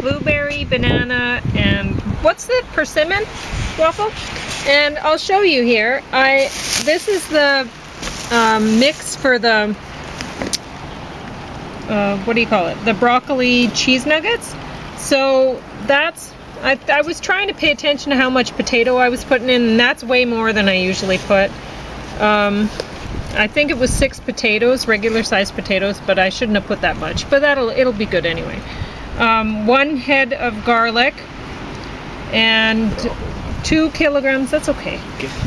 blueberry, banana, and what's the persimmon waffle? And I'll show you here. This is the mix for the what do you call it? The broccoli cheese nuggets. So that's I was trying to pay attention to how much potato I was putting in, and that's way more than I usually put. I think it was 6 potatoes, regular sized potatoes, but I shouldn't have put that much. But it'll be good anyway. 1 head of garlic and 2 kilograms. That's okay.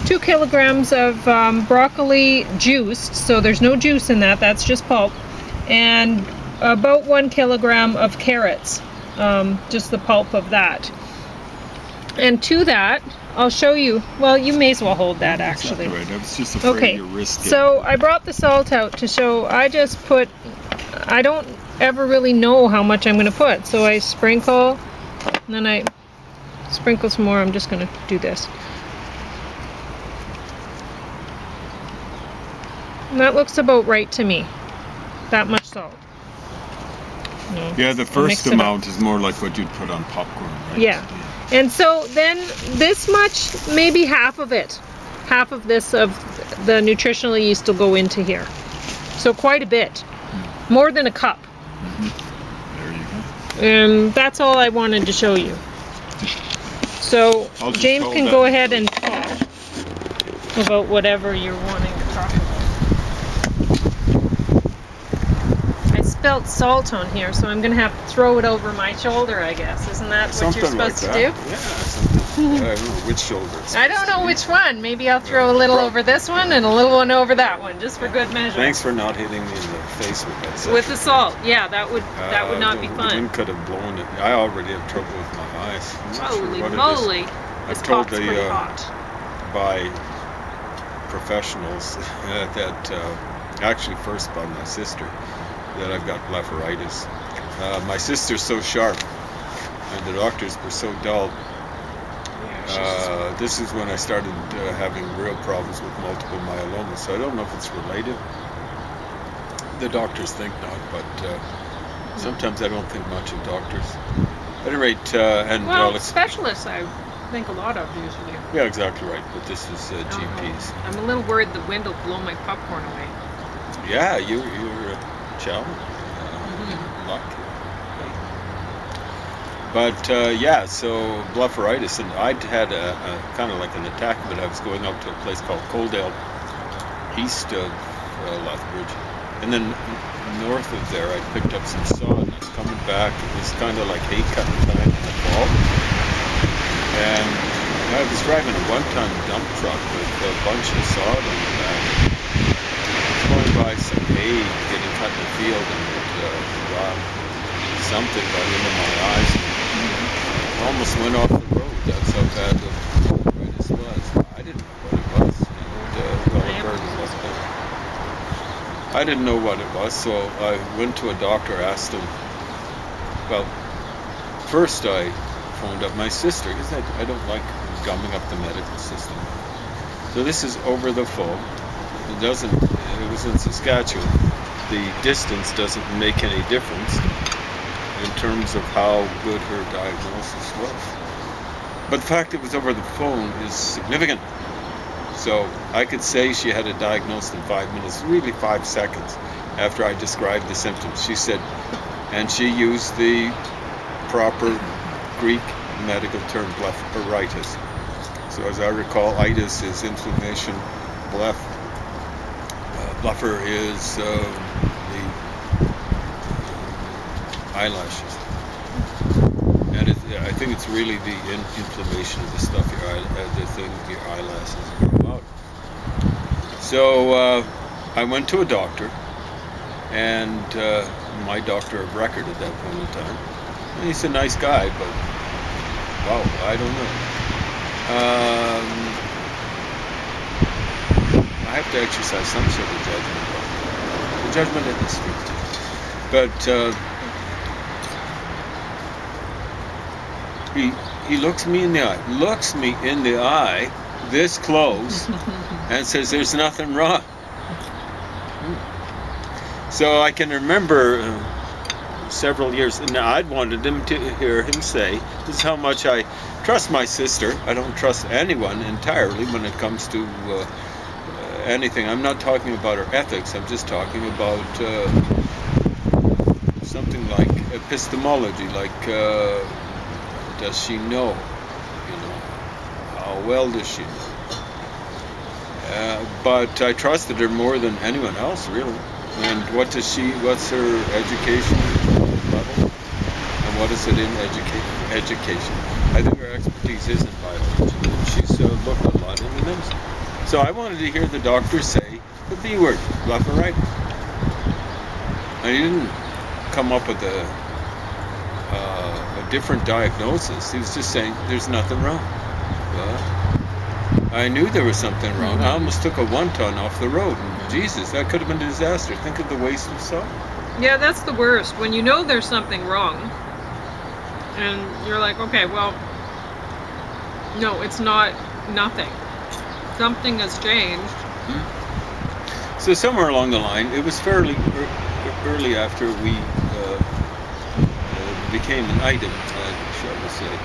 2 kilograms of broccoli juiced, so there's no juice in that. That's just pulp. And about 1 kilogram of carrots, just the pulp of that. And to that, I'll show you. Well, you may as well hold that actually. Right. I was just afraid of your wrist. So I brought the salt out to show. I don't ever really know how much I'm going to put. So I sprinkle, and then I sprinkle some more. I'm just going to do this. And that looks about right to me. That much salt. No, yeah, the first amount is more like what you'd put on popcorn, right? Yeah. And so then this much, maybe half of it, half of this of the nutritional yeast will go into here. So quite a bit, more than a cup. There you go. And that's all I wanted to show you. So James can go ahead and talk about whatever you're wanting to talk about. I spilled salt on here, so I'm going to have to throw it over my shoulder, I guess. Isn't that what you're supposed to do? Yeah, something. I don't know which shoulder. I don't know which one. Maybe I'll throw a little over this one and a little one over that one, just for good measure. Thanks for not hitting me in the face with that. With the salt, yeah, that would not be fun. The wind could have blown it. I already have trouble with my eyes. Holy moly! I'm told by professionals that actually first by my sister that I've got blepharitis. My sister's so sharp, and the doctors were so dull. This is when I started having real problems with multiple myeloma. So I don't know if it's related. The doctors think not, but sometimes I don't think much of doctors. At any rate, specialists I think a lot of usually. Yeah, exactly right. But this is GPs. I'm a little worried the wind will blow my popcorn away. Yeah, you're a child. Lucky. But yeah, so blepharitis, and I'd had a kind of like an attack, but I was going out to a place called Coaldale, east of Lethbridge, and then north of there I picked up some sod, and I was coming back. It was kind of like hay cutting time in the fall, and I was driving a 1-ton dump truck with a bunch of sod on the back. I was going by some hay getting cut in the field, and something got into my eyes and almost went off the road. That's how bad the blepharitis was. I didn't know what it was. I didn't know what it was, so I went to a doctor, asked him. Well, first I phoned up my sister because I don't like gumming up the medical system. So this is over the phone. It was in Saskatchewan. The distance doesn't make any difference in terms of how good her diagnosis was. But the fact it was over the phone is significant. So I could say she had it diagnosed in 5 minutes, really 5 seconds after I described the symptoms. She said, and she used the proper Greek medical term, blepharitis. So as I recall, itis is inflammation, blepher is the eyelashes. And I think it's really the inflammation of the stuff, the thing your eyelashes grow out. So I went to a doctor, and my doctor of record at that point in time. And he's a nice guy, but wow, I don't know. I have to exercise some sort of judgment. The judgment in the street. But he looks me in the eye, this close, and says, "There's nothing wrong." So I can remember several years, and I'd wanted him to hear him say, "This is how much I trust my sister. I don't trust anyone entirely when it comes to anything. I'm not talking about her ethics. I'm just talking about something like epistemology, like does she know? You know, how well does she know?" But I trusted her more than anyone else, really. And what's her education level? And what is it in education? I think her expertise is in biology. She's looked a lot into this. So I wanted to hear the doctor say the B word, blepharitis. And he didn't come up with a different diagnosis. He was just saying, there's nothing wrong. Well, I knew there was something wrong. I almost took a 1-ton off the road. And Jesus, that could have been a disaster. Think of the waste of salt. Yeah, that's the worst. When you know there's something wrong, and you're like, okay, well, no, it's not nothing. Something has changed. So somewhere along the line, it was fairly early after we became an item, shall we say.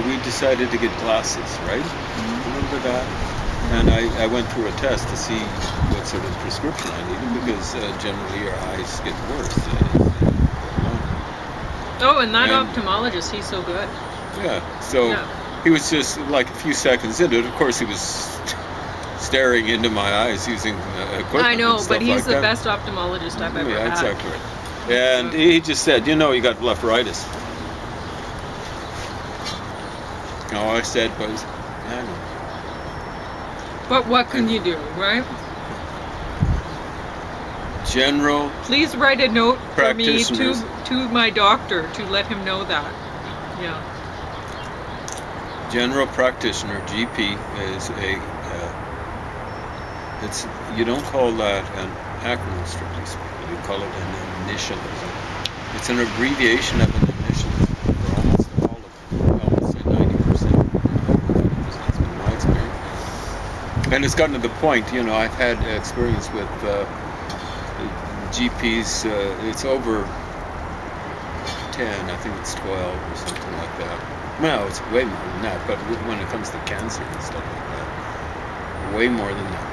We decided to get glasses, right? Remember that? And I went through a test to see what sort of prescription I needed, because generally your eyes get worse. Oh, and that ophthalmologist, he's so good. Yeah, so he was just like a few seconds into it. Of course, he was staring into my eyes using equipment. I know, and but he's like the that. best ophthalmologist I've ever had. Exactly right. And he just said, you know, you got blepharitis. All I said was, I know. But what can you do, right? General. Please write a note for me Practitioners. to my doctor to let him know that. Yeah. General practitioner, GP, is you don't call that an acronym, strictly speaking. You call it an initialism. It's an abbreviation of an initialism for almost all of them. I would say 90%. That's been my experience. And it's gotten to the point, you know, I've had experience with GPs, it's over 10, I think it's 12 or something like that. Well, it's way more than that, but when it comes to cancer and stuff like that, way more than that.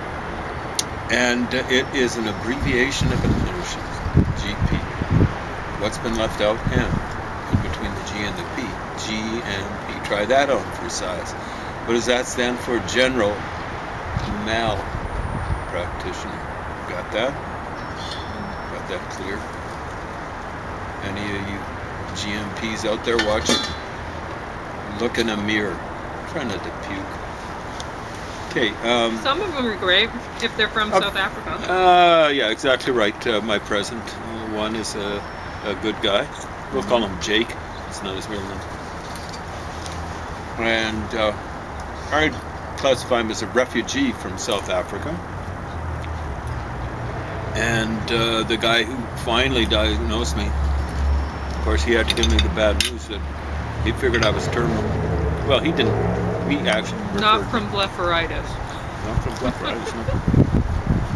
And it is an abbreviation of an initial, GP. What's been left out? M, in between the G and the P. G and P. Try that on for size. What does that stand for? General Mal Practitioner. Got that? Got that clear? Any of you GMPs out there watching? Look in a mirror. Try not to puke. Okay. Some of them are great if they're from South Africa. Yeah, exactly right. My present one is a good guy. We'll call him Jake. It's not his real name. And I'd classify him as a refugee from South Africa. And the guy who finally diagnosed me, of course, he had to give me the bad news that he figured I was terminal. Well, he didn't. He actually Not from blepharitis. Not from blepharitis, no.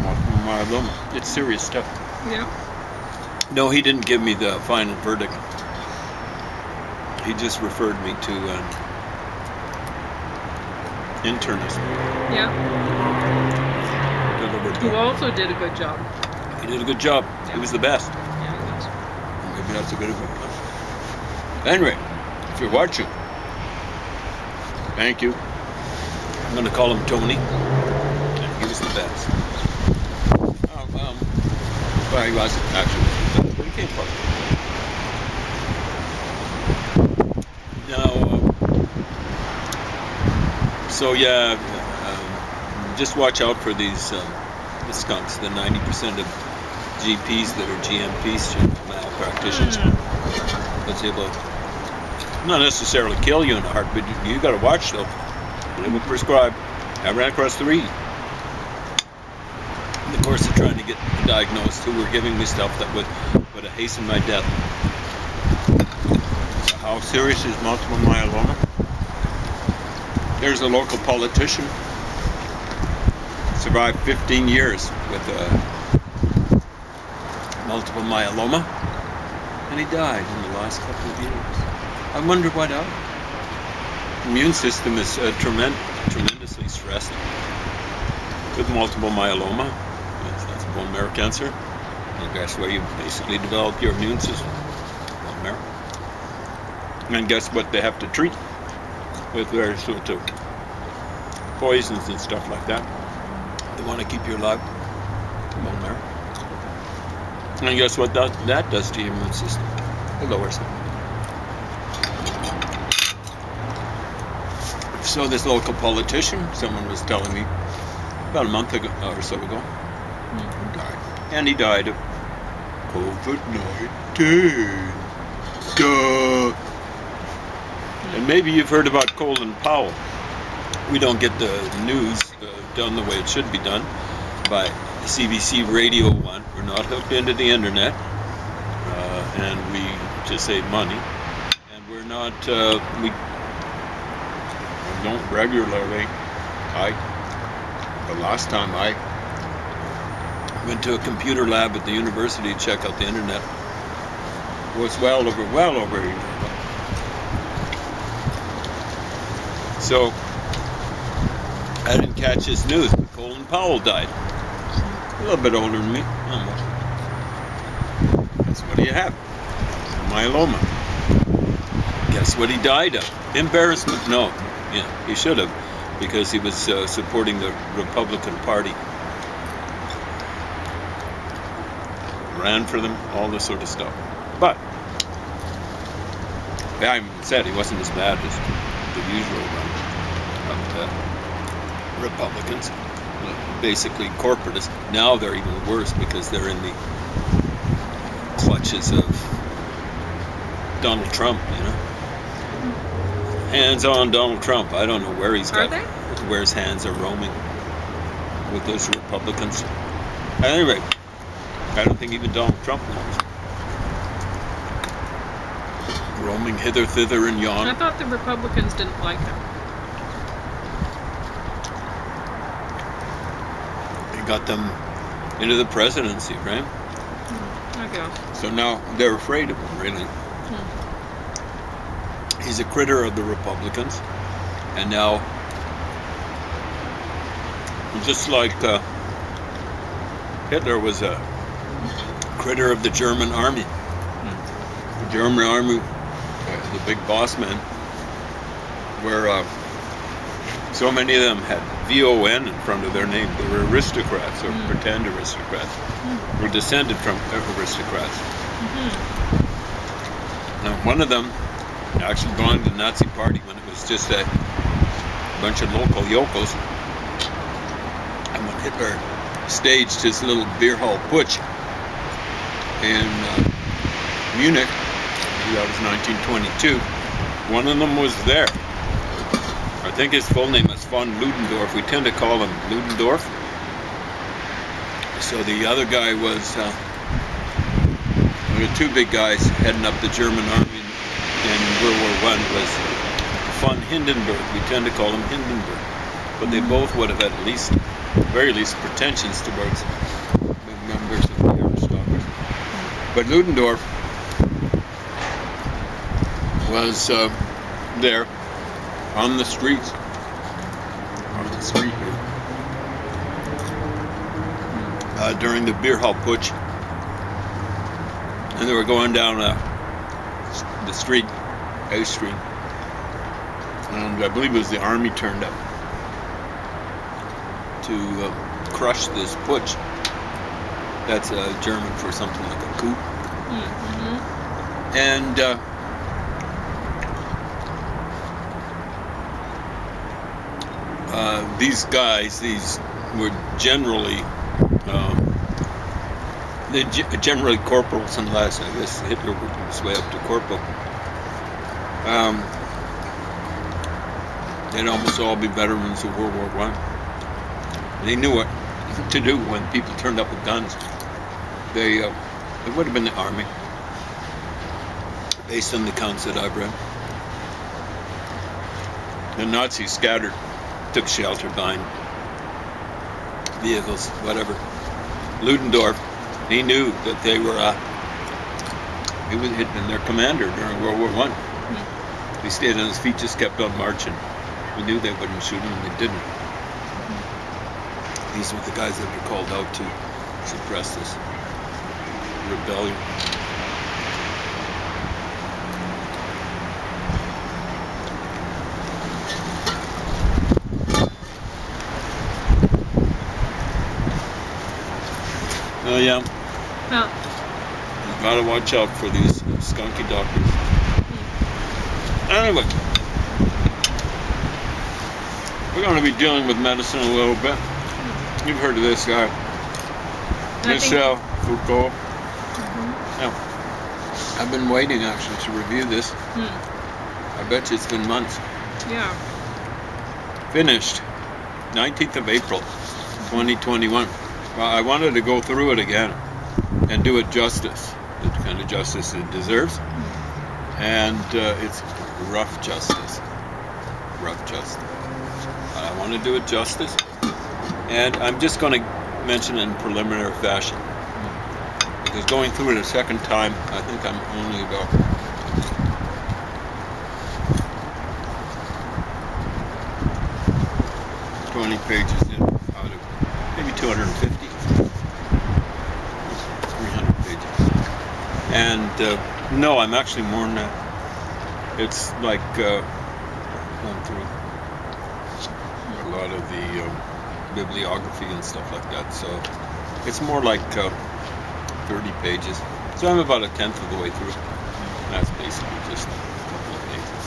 Not from myeloma. It's serious stuff. Yeah. No, he didn't give me the final verdict. He just referred me to an internist. Yeah. Delivered Who also did a good job. He did a good job. Yeah. He was the best. Yeah, he was. Maybe that's a bit of a... Anyway, if you're watching, thank you. I'm going to call him Tony. And he was the best. Well, he wasn't actually the best, but he came from. Now, so yeah, just watch out for these the skunks, the 90% of GPs that are GMPs, general malpractitioners. That's able to not necessarily kill you in a heartbeat. You got to watch though. They will prescribe. I ran across 3 in the course of trying to get diagnosed who were giving me stuff that would hasten my death. So how serious is multiple myeloma? There's a local politician, survived 15 years with multiple myeloma, And he died in the last couple of years. I wonder what happened. Immune system is tremendously stressed with multiple myeloma. That's bone marrow cancer. And guess where you basically develop your immune system? Bone marrow. And guess what they have to treat with various sorts of poisons and stuff like that. They want to keep you alive. Bone marrow. And guess what that does to your immune system? It lowers it. So this local politician, someone was telling me about a month ago or so ago, died. And he died of COVID-19. Duh. And maybe you've heard about Colin Powell. We don't get the news done the way it should be done by CBC Radio 1. We're not hooked into the internet, and we just save money. And we're not, we don't regularly. The last time I went to a computer lab at the university to check out the internet was well over a year ago. So I didn't catch his news, but Colin Powell died. A little bit older than me, not much. That's what do you have? Myeloma. Guess what he died of? Embarrassment? No. Yeah, he should have, because he was supporting the Republican Party. Ran for them, all this sort of stuff. But I said he wasn't as bad as the usual run of the Republicans. Basically corporatists. Now they're even worse because they're in the clutches of Donald Trump, you know. Hands on Donald Trump. I don't know where he's got, where his hands are roaming with those Republicans. At any rate, I don't think even Donald Trump knows. Roaming hither, thither, and yon. I thought the Republicans didn't like him. He got them into the presidency, right? I guess. So now they're afraid of him, really. He's a critter of the Republicans, and now, just like Hitler was a critter of the German army. The German army, the big boss men, where so many of them had VON in front of their name. They were aristocrats, or pretend aristocrats, were descended from aristocrats. Now, one of them actually belonged to the Nazi Party when it was just a bunch of local yokels. And when Hitler staged his little beer hall putsch in Munich, that was 1922, one of them was there. I think his full name is von Ludendorff. We tend to call him Ludendorff. So the other guy was, the two big guys heading up the German army in World War I was von Hindenburg. We tend to call him Hindenburg. But they both would have had at least, very least, pretensions towards being members of the aristocracy. But Ludendorff was there on the streets, during the beer hall putsch, and they were going down the street, A Street, and I believe it was the army turned up to crush this putsch. That's German for something like a coup. And these guys, these were generally generally corporals, unless I guess Hitler worked his way up to corporal. They'd almost all be veterans of World War I. They knew what to do when people turned up with guns. It would have been the army, based on the accounts that I've read. The Nazis scattered, took shelter behind vehicles, whatever. Ludendorff, he knew that they were He was and their commander during World War I. He stayed on his feet, just kept on marching. We knew they wouldn't shoot him, and they didn't. These were the guys that were called out to suppress this rebellion. Oh yeah. Oh. You gotta watch out for these skunky doctors. Anyway, we're going to be dealing with medicine a little bit. You've heard of this guy, Michel Foucault. Now, I've been waiting actually to review this. I bet you it's been months. Yeah. Finished 19th of April 2021. Well, I wanted to go through it again and do it justice, the kind of justice it deserves. And it's rough justice. Rough justice. I want to do it justice. And I'm just going to mention it in preliminary fashion. Because going through it a second time, I think I'm only about 20 pages in out of maybe 250. 300 pages. And no, I'm actually more than that. It's like going through a lot of the bibliography and stuff like that. So it's more like 30 pages. So I'm about a tenth of the way through. And that's basically just a couple of pages.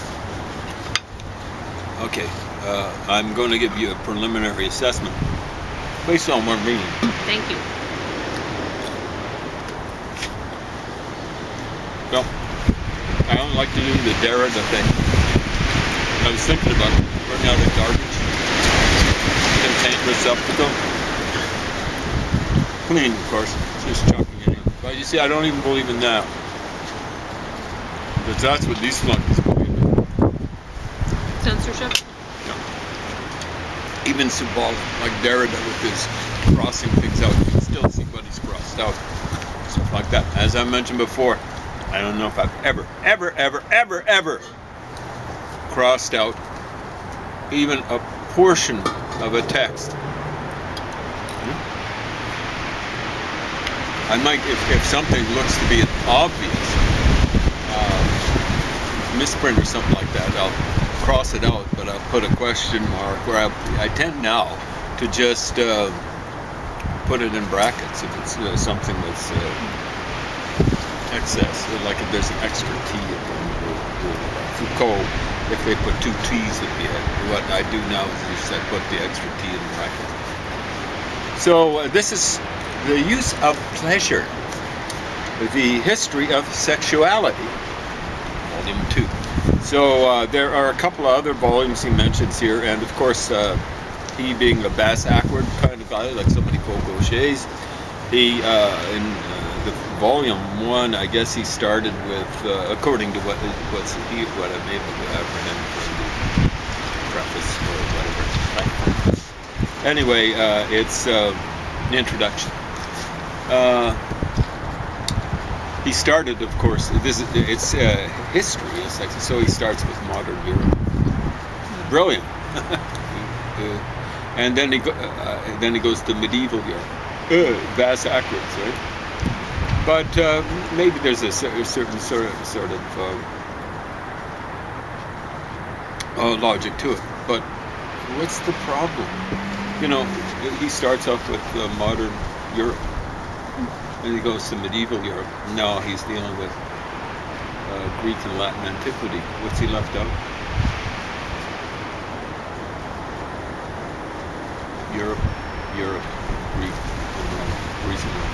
Okay, I'm going to give you a preliminary assessment based on what I'm reading. Thank you. Well, I don't like to do the Derrida thing. I was thinking about running out of garbage. Contained receptacle. Clean, of course. Just chucking it in. But you see, I don't even believe in that. Because that's what these flunkies believe in. Censorship? Yeah. Even symbolic, like Derrida with his crossing things out. You can still see what he's crossed out. Stuff like that. As I mentioned before, I don't know if I've ever crossed out even a portion of a text. I might, if something looks to be an obvious misprint or something like that, I'll cross it out, but I'll put a question mark, or I tend now to just put it in brackets if it's something that's excess, like if there's an extra T at the end. Foucault, if they put two T's at the end, what I do now is just I put the extra T in brackets. So this is the use of pleasure, the history of sexuality, volume 2. So there are a couple of other volumes he mentions here, and of course he being a bass awkward kind of guy, like so many Paul Gauchers, he in the volume 1, I guess he started with, according to what I'm able to apprehend from the preface or whatever. Anyway, it's an introduction. He started, of course, it's history, so he starts with modern Europe. Brilliant. And then he goes to medieval Europe. Vas acros, right? But maybe there's a certain sort of logic to it. But what's the problem? You know, he starts off with modern Europe, and he goes to medieval Europe. Now he's dealing with Greek and Latin antiquity. What's he left out? Europe, Greek, and Latin.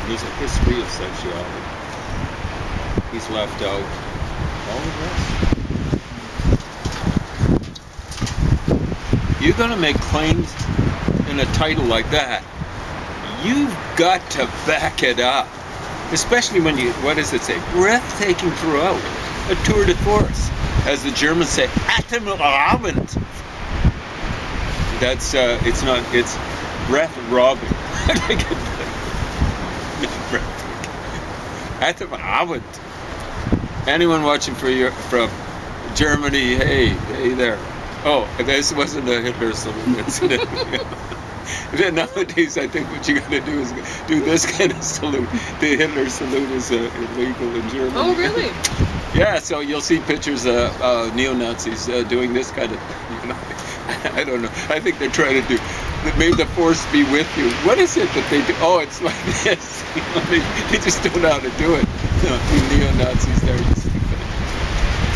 There's a history of sexuality. He's left out all the rest. You're going to make claims in a title like that. You've got to back it up. Especially when you, what does it say? Breathtaking throughout. A tour de force. As the Germans say, atemberaubend. That's, it's breath robbing. Atemberaubend. Anyone watching from Germany, hey there. Oh, this wasn't a Hitler salute. Nowadays, I think what you got to do is do this kind of salute. The Hitler salute is illegal in Germany. Oh, really? Yeah, so you'll see pictures of neo-Nazis doing this kind of, I don't know. I think they're trying to do, may the force be with you. What is it that they do? Oh, it's like this. They just don't know how to do it. You neo-Nazis there, you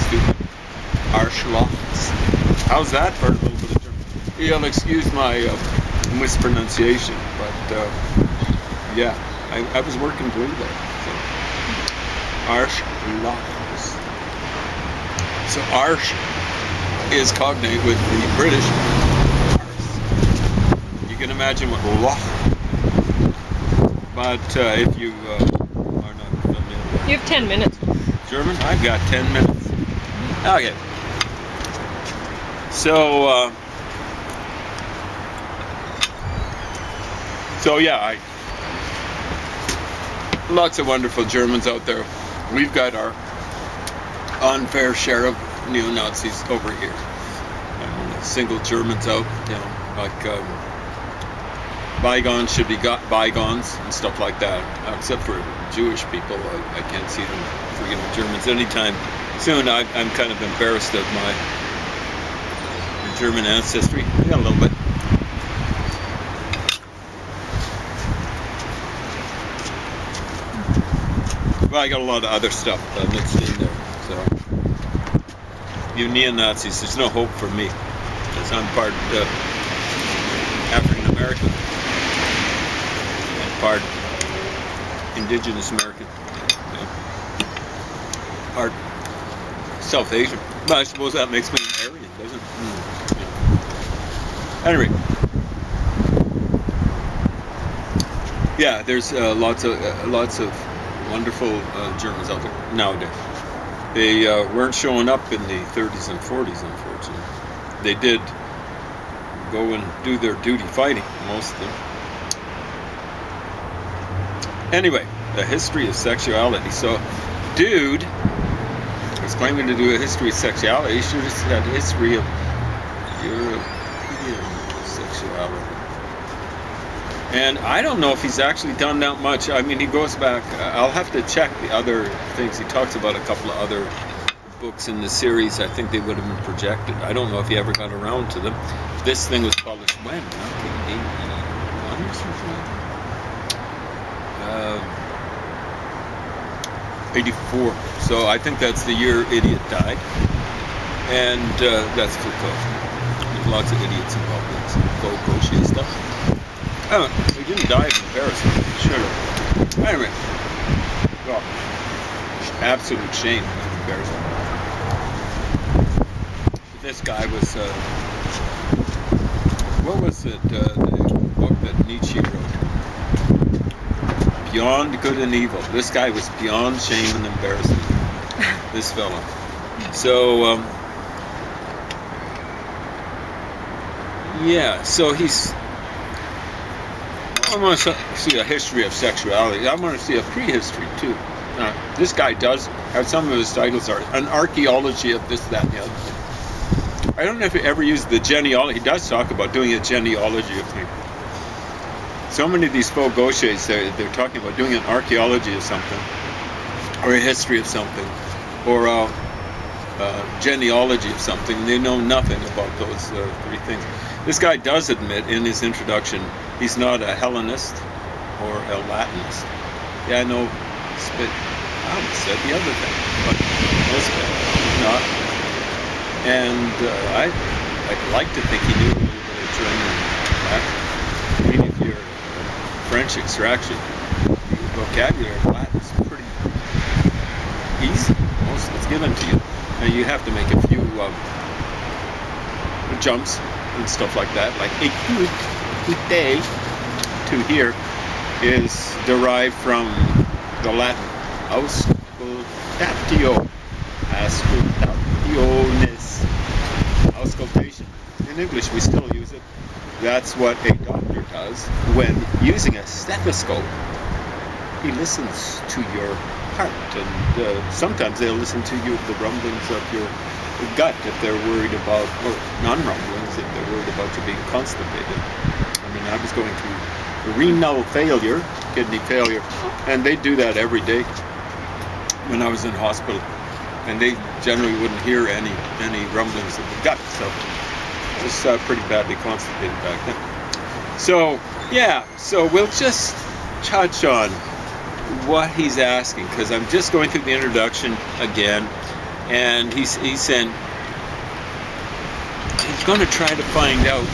stupid Arschlochs. How's that for a little bit of German? You'll excuse my mispronunciation, but yeah, I was working blue there. So. Arschlochs. So Arsch is cognate with the British arse. You can imagine what loch. But if you are not familiar, You have 10 minutes. German, I've got 10 minutes. Okay. So yeah, lots of wonderful Germans out there. We've got our unfair share of neo-Nazis over here. Single Germans out, like bygones should be bygones and stuff like that. Except for Jewish people, I can't see them forgiving Germans anytime soon. I'm kind of embarrassed of my German ancestry. Yeah, a little bit. Well, I got a lot of other stuff mixed in there. So, you neo-Nazis, there's no hope for me, because I'm part African American and part Indigenous American, part South Asian. Well, I suppose that makes me an Aryan, doesn't it? Anyway, yeah, there's lots of wonderful Germans out there nowadays. They weren't showing up in the 30s and 40s, unfortunately. They did go and do their duty fighting, most of them. Anyway, the history of sexuality. So, dude was claiming to do a history of sexuality. He should have had a history of European sexuality. And I don't know if he's actually done that much. I mean, he goes back. I'll have to check the other things. He talks about a couple of other books in the series. I think they would have been projected. I don't know if he ever got around to them. This thing was published when? 1981 or something? 84. So I think that's the year Idiot died. And that's Foucault. There's lots of idiots involved in this Foucault stuff. Oh, he didn't die of embarrassment. Should have. Anyway, well, absolute shame of embarrassment. But this guy was, what was it, the book that Nietzsche wrote? Beyond Good and Evil. This guy was beyond shame and embarrassment. This fellow. So, yeah, so he's... I want to see a history of sexuality. I want to see a prehistory too. This guy does have, some of his titles are an archaeology of this, that, and the other thing. I don't know if he ever used the genealogy. He does talk about doing a genealogy of things. So many of these faux gauchers, they're talking about doing an archaeology of something, or a history of something, or a genealogy of something. They know nothing about those three things. This guy does admit in his introduction he's not a Hellenist or a Latinist. Yeah, I know Spit said the other thing, but most guy not. And I'd like to think he knew a little bit of German and Latin. I mean, if you're French extraction, the vocabulary of Latin is pretty easy. Most of it's given to you. Now you have to make a few jumps and stuff like that, like écoute to hear is derived from the Latin auscultatio, auscultationis, auscultation. In English we still use it. That's what a doctor does when using a stethoscope. He listens to your heart, and sometimes they'll listen to the rumblings of your gut if they're worried about, or non-rumblings if they're worried about you being constipated. I mean, I was going through renal failure, kidney failure, and they do that every day when I was in hospital, and they generally wouldn't hear any rumblings of the gut, so I was pretty badly constipated back then. So yeah, so we'll just touch on what he's asking, because I'm just going through the introduction again, and he's saying he's going to try to find out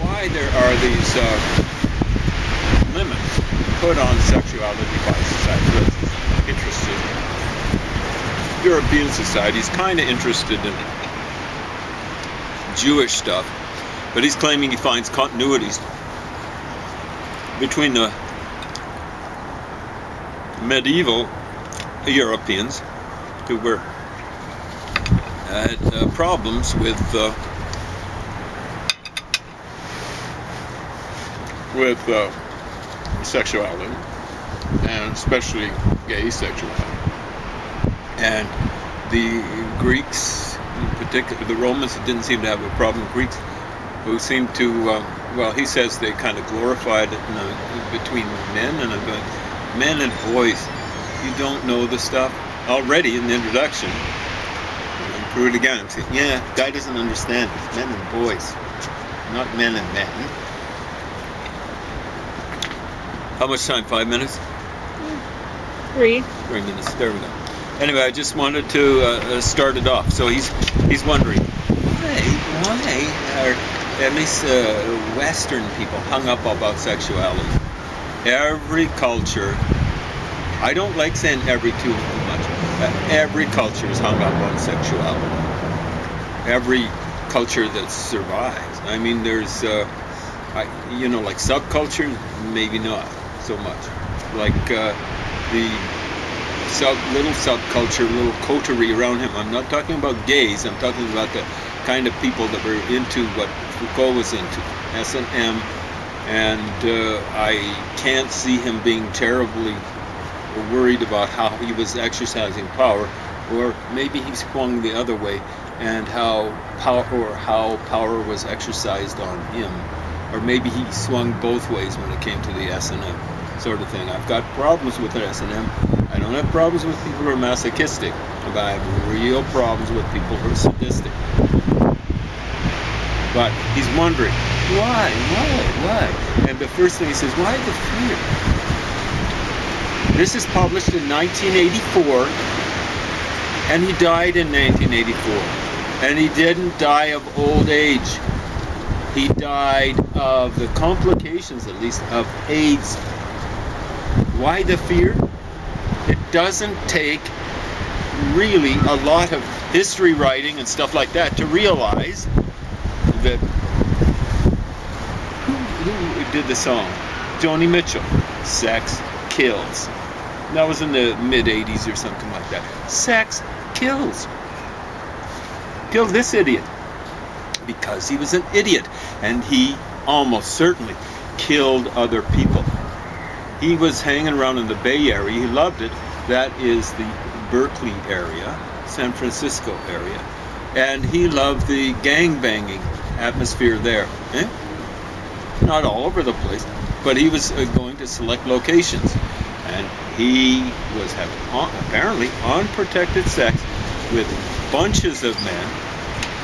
why there are these limits put on sexuality by society. That's interested. European society. He's kind of interested in Jewish stuff, but he's claiming he finds continuities between the medieval Europeans who had problems with sexuality, and especially gay sexuality. And the Greeks, in particular, the Romans, didn't seem to have a problem. Greeks, who seemed to, well, he says they kind of glorified it between men, and I'm going, men and boys, you don't know the stuff already in the introduction. And through it again, I'm saying, yeah, guy doesn't understand. It's men and boys, not men and men. How much time? 5 minutes? 3. 3 minutes. There we go. Anyway, I just wanted to start it off. So he's wondering why are at least Western people hung up about sexuality. Every culture, I don't like saying every too much, every culture is hung up on sexuality. Every culture that survives. I mean, there's, like subcultures, maybe not so much. Like the little subculture, little coterie around him. I'm not talking about gays, I'm talking about the kind of people that were into what Foucault was into, S&M, and I can't see him being terribly worried about how he was exercising power, or maybe he swung the other way, and how power was exercised on him, or maybe he swung both ways when it came to the S&M sort of thing. I've got problems with the S&M. I don't have problems with people who are masochistic, but I have real problems with people who are sadistic. But he's wondering, why? And the first thing he says, why the fear? This is published in 1984, and he died in 1984. And he didn't die of old age. He died of the complications, at least, of AIDS. Why the fear? It doesn't take really a lot of history writing and stuff like that to realize that who did the song? Joni Mitchell. Sex kills. That was in the mid-80s or something like that. Sex kills. Killed this idiot because he was an idiot, and he almost certainly killed other people. He was hanging around in the Bay Area. He loved it. That is the Berkeley area, San Francisco area, and he loved the gang-banging atmosphere there. Not all over the place, but he was going to select locations, and he was having apparently unprotected sex with bunches of men